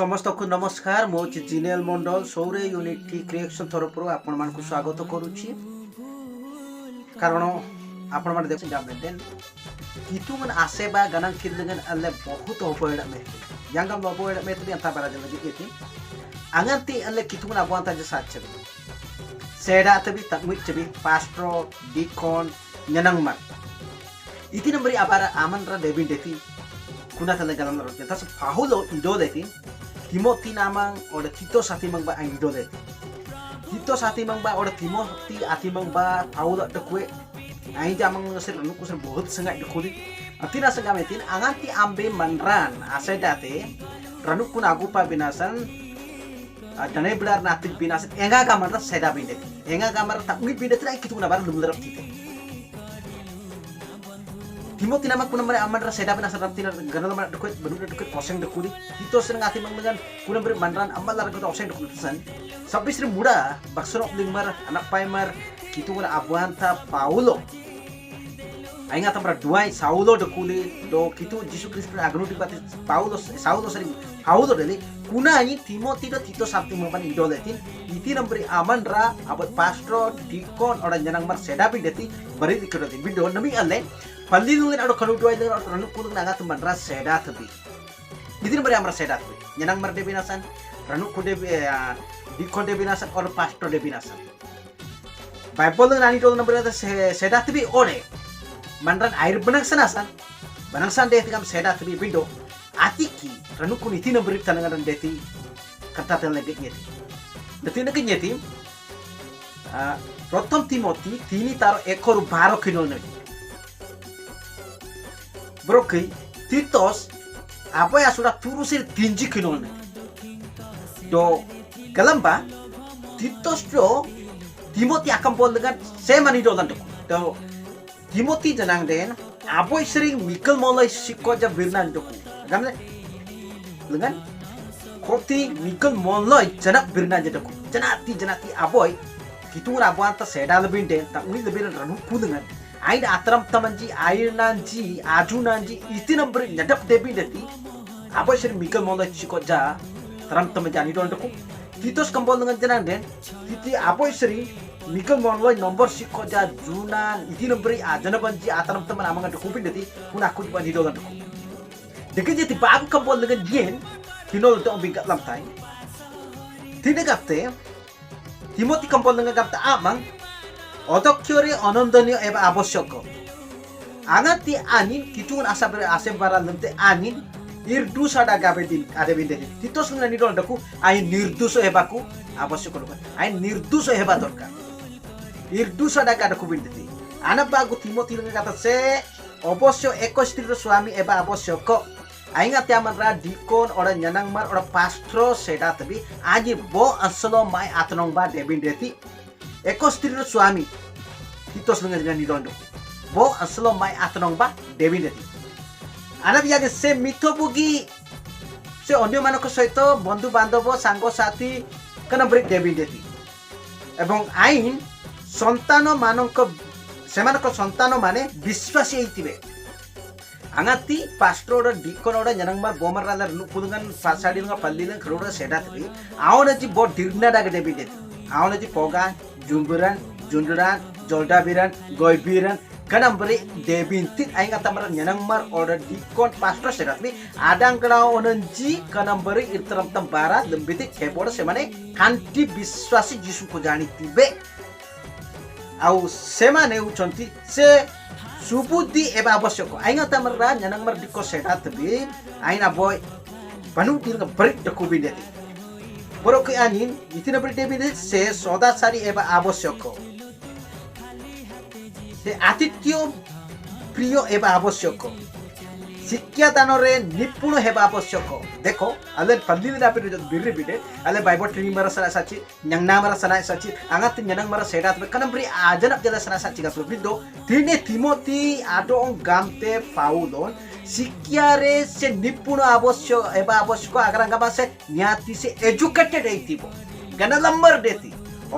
समस्त को नमस्कार मो जिनेल मंडल सौरे यूनिटी क्रिएशन तरफ आपण मान स्वागत करुच्ची कारण आपण मान देख जामेन कितु मन आसे बा गनन किरलगन अल्ले बहुत होपड़ में यांगम लोपड़ में तो अंता बरा जल्दी केती अंगंती अल्ले कितु मन अबंता जे साच सेडा तबी तकमिक चबी पास्ट्रो डिकॉन ननंगमा इति नंबरी अबारा आमनरा डेबिन देती kuna talaga lang ron tas pahulo ido deti Timothy namang oda Tito sati mang ba ang ido deti Tito sati mang ba oda Timothy ati mang ba pahulo de kue ai jamang ngasir anu kusir बहुत संगा de kuli atina संगा metin anganti ambe manran asedate ranu kun agu pa binasan dane belar natik binasan enga kamar seda bindeti enga kamar takmi bindeti ai kitu na bar lumlar tite Timothy nama kuna mare amandra seda bina sarap tina ganal mara dekut badu dekut oseng dekuli Tito sering ngati mangan kuna mare manran amal lar dekut oseng dekut san sabbi sri muda baksono lingmar anak paimar kitu ngara abuanta Paulo ainga tamra duai Saulo dekuli do kitu Yesus Kristus agnu dibati Saulo sering Paulo deli kuna ani Timothy do Tito sabti mampan idoletin iti nambri amandra abot pastor dikon orang janang mar seda bindeti bari dikudati bido nami alle Palilungin ado kalau dua itu ranu kudu naga teman ras seda tapi. Jadi beri amar seda tapi. Nyenang mar debinasan ranu kude di kode binasan or pastor debinasan. Bible dengan ani tol nomor ada seda tapi ore. Manran air benang sanasan. Benang san deh tikam seda tapi bindo. Atiki ranu kun iti nomor tanangan deti kata tel lagi nyeti. Deti lagi nyeti. Protom Timothy tini taro ekor 12 kilo nih. Broki Titos apa ya sudah turusir tinji kinol do galamba Titos do Timothy akan pol dengan semani do lantuk do Timothy janang den apa sering Michael mulai sikko ja birnan do gamle dengan koti Michael mulai janak birnan ja do janati aboy kitu rabuan ta seda lebih den tak ui lebih ranu ku dengan Aida atram tamanji air nanji aju nanji iti number nyadap debi deti apa sih Michael mulai cikot ja atram tamanji ani don deku Titos kembal dengan jenang den iti apa sih Michael mulai nomor cikot ja junan iti number ajana banji atram taman amang deku pin deti pun aku di don deku dekat jadi bagu kembal dengan jen kinol itu ambil lam tay tidak kapte Timothy kembal dengan kapte amang 어덕결이 어넌더니어 에바 아보쇼코 아나티 아닌 기중은 아세바라는데 아닌 निर्दुषाडा गाबेदिन आदेबिन तितोस ngani dol daku ai निर्दुष हेबाku आवश्यक नका ai निर्दुष हेबा दरकार निर्दुषाडा गादाku बिन्दति आना बागु Timothy kata se অবশ্য একস্ত্রীর স্বামী এবা আবশ্যক আইঙ্গা त्यामरा dikon ora nyanang mar ora pastro seda tabi aji bo aslo mai atnong ba debin deti ekostir swami Titos dengan nidondo bo aslo mai atnong ba debi deti ana biage se mito bugi se onyo manoko সহিত বন্ধু বান্ধব সাঙ্গ সাথী কেন break দেবি দেতি এবং আইন সন্তান মানক সেমানক সন্তান মানে বিশ্বাসী হইতিবে angati pastor dikon oda nyanangmar bomar radar nukulungan fasadi nga pallilan khroda seda tabi awna ji bo dirna daga debi det awna ji poga jumburan junduran joldabiran goibiran kanambari debintit ainga tamar nyanangmar oda dikon pastor seda tabi adang kana onanji kanambari irtram tambara lembiti keboda semane kanti biswasi jisu ko jani tibe au semane uchonti se Subudi eba abosyoko ainga tamarra nyanang mar diko seda tabi aina boy panu til break de kubindeti borok anin itina break de se soda sari eba abosyoko se atityo priyo eba abosyoko শিক্ষা দানরে নিপুণ হেবা আবশ্যক দেখো আলে পাল্লি না পেরে যদি বিরি বিদে আলে বাইবল ট্রেনিং মারা সারা সাচি ন্যাংনা মারা সারা সাচি আঙাত ন্যানাং মারা সেটা তবে কানম্বরি আজনাপ জেলা সারা সাচি গাসো বিদো তিনে তিমোথি আদং গামতে পাউলন শিক্ষারে সে নিপুণ আবশ্যক হেবা আবশ্যক আগ্রাঙ্গা বাসে ন্যাতি সে এডুকেটেড হইতিবো গানা লম্বার দেতি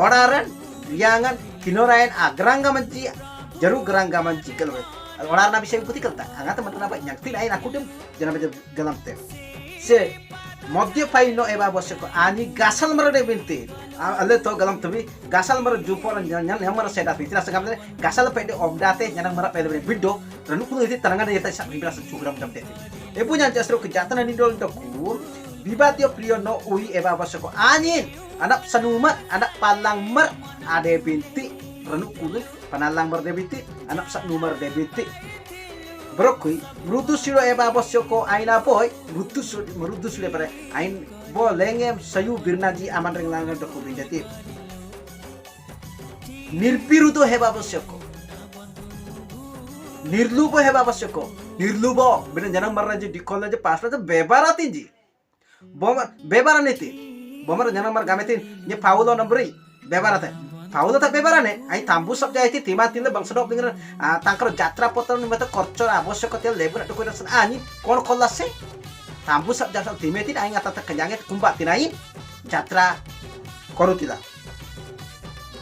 অরারন রিয়াঙ্গান কিনোরায়ন আগ্রাঙ্গা Manji জরু গ্রাঙ্গা Manji গলবে orang nabi saya putih kelta angkat teman-teman apa yang tidak aku dem jangan baca galam teh se मद्यपाई no eba boseko ani gasal mar de binti ale to galam tabi gasal mar jupor nyan hamar seda fitira sagam gasal pede obdate nyanang mar pede bido ranu kudu iti tanangan yata sak bibra sugram dam de e punya jasro kejatan ni dol doku bibatio priyo no ui eba boseko ani anak sanumat anak palang mar ade binti ranu kudu panalang mar de binti anak sak numar de binti Brokui, mrudu siro eba bosyoko aina boy, mrudu siro pada ain bo lengem sayu birnaji aman reng langan doku binjati. Nirpirudo heba bosyoko. Nirlubo heba bosyoko. Nirlubo, bina janang marraji di college pas pada bebarati ji. Bebaraniti. Bomar janang mar gametin, nye paulo nombri, bebarate. Paulo tak bebarane, ai tambu sabja iti tima tile bangsa dok dengan tangkar jatra potong nih mata korcor abos sekotil lebar tu kau ani kon kolase tambu sabja sab tima iti ai ngata kenyangnya kumbat tinai jatra korutila.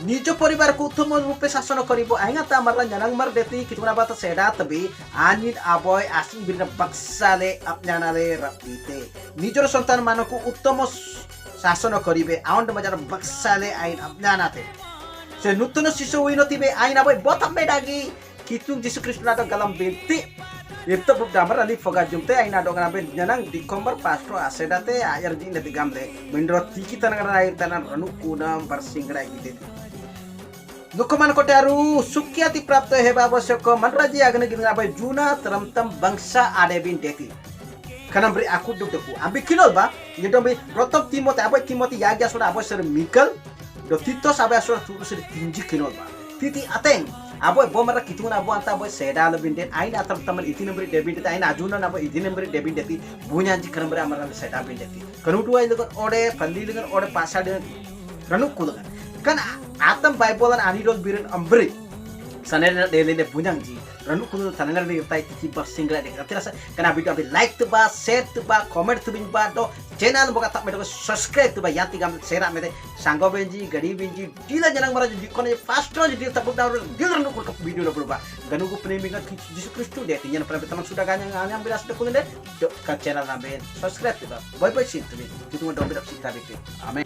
Nijo poribarku uttama rupe shason karibo ai ngata marla janang mar deti kituna bata seda tabi ani aboy asing birna baksale apnyanale rapite. Nijor sontan manaku uttama শাসন করিবে আউন্ড মজার বক্সালে আইন আপনানাতে সে নতুন শিশু উইনতিবে আইন আবই বতামে ডাগি কিতুং যিশু খ্রিস্ট NATO গালাম বেতি itu buk damar ali foga jumte ai na dong nabe janang di kombar pastro asedate ayar di neti gamle mindro tiki tanang air tanan ranu kunam barsingra gite dukuman kotaru sukyati prapto heba bosoko manraji agne gina abai juna teramtam bangsa ade bin deti kanam beri aku duk ambi kinol ba gitu ambi rotok timoti abai timoti yaga sudah abai ser mikal do titos abai sudah turu ser tinggi kinol ba titi ateng abai bomara kituna abo anta abai seda lebih den ain atam taman iti nombri debit ain ajuna abai iti nombri debit deti bunya ji kanam beri amaran seda bin deti kanu dua itu kan ode pandi dengan ode pasal dengan ranu kulo kan atam bible ani dol birin ambri sanena dele bunyang ji ranu kudu tanangar ni tai tiki bar singra de rasa kana video abi like tu ba share tu ba comment tu bin ba do channel boga tak medo subscribe tu ba yanti gam share mede sanggo benji gadi benji dila janang mara ji kono fast ro ji tapuk daur dil ranu ku video lo ba ganu ku peneminga Yesus Kristus de tinya pra teman sudah ganyang ngam bilas de kunde do ka channel nabe subscribe tu ba bye bye sit tu bi kitu do bi sita bi amen.